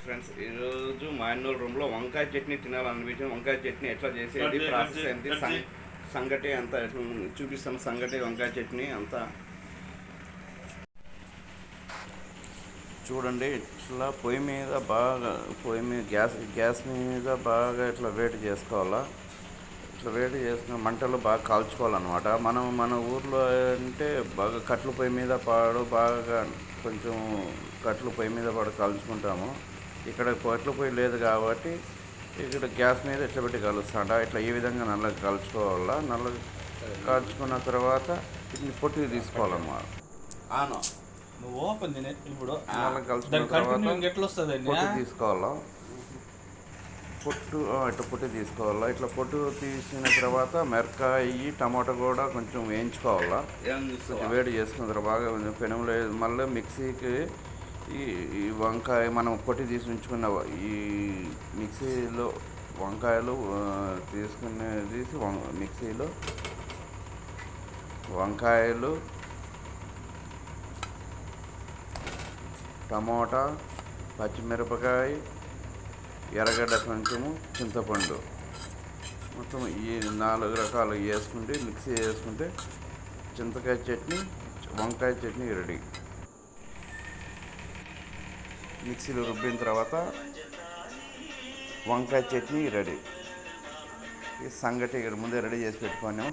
Friends, ఈరోజు మా అన్నోళ్ళ రూమ్లో వంకాయ చట్నీ తినాలనిపించింది. వంకాయ చట్నీ ఎట్లా చేసేది, ప్రాసెస్ ఏంటి, సంగటి అంతా చూపిస్తాం. సంగటి వంకాయ చట్నీ అంతా చూడండి. ఇట్లా పొయ్యి మీద బాగా గ్యాస్ మీద బాగా ఇట్లా వేడి చేసుకోవాలా. ఇట్లా వేడి చేసుకుని మంటలు బాగా కాల్చుకోవాలన్నమాట. మనం మన ఊర్లో అంటే బాగా కట్ల పొయ్యి మీద బాగా కొంచెం కట్లు పొయ్యి మీద కాల్చుకుంటాము. ఇక్కడ కట్ల పొయ్యి లేదు కాబట్టి ఇక్కడ గ్యాస్ మీద ఇట్లా పెట్టి కలుస్తాడ. ఇట్లా ఈ విధంగా నల్లగా కాల్చుకోవాలా. నల్లగా కాల్చుకున్న తర్వాత ఇట్ని పొట్టి తీసుకోవాలన్నమాట. నువ్వు ఓపెన్ ఇప్పుడు నల్లగా కలుసుకున్న తర్వాత పొట్టి తీసుకోవాలా. ఇట్లా పొట్టు తీసుకోవాలా. ఇట్లా పొట్టు తీసిన తర్వాత మిరపకాయ టమాటా కూడా కొంచెం వేయించుకోవాలా. కొంచెం వేడి చేసుకున్న తర్వాత బాగా పెనంలో మళ్ళీ మిక్సీకి ఈ వంకాయ మనం పొట్టి తీసి ఉంచుకున్న ఈ మిక్సీలో వంకాయలు తీసి మిక్సీలో వంకాయలు, టమోటా, పచ్చిమిరపకాయ, ఎర్రగడ్డ, కొంచెము చింతపండు, మొత్తం ఈ 4 రకాలు వేసుకుంటే మిక్సీ వేసుకుంటే చింతకాయ చట్నీ, వంకాయ చట్నీ రెడీ. మిక్సీలో రుబ్బిన తర్వాత వంకాయ చట్నీ రెడీ. ఈ సంగటి ఇక్కడ ముందే రెడీ చేసి పెట్టుకున్నాము.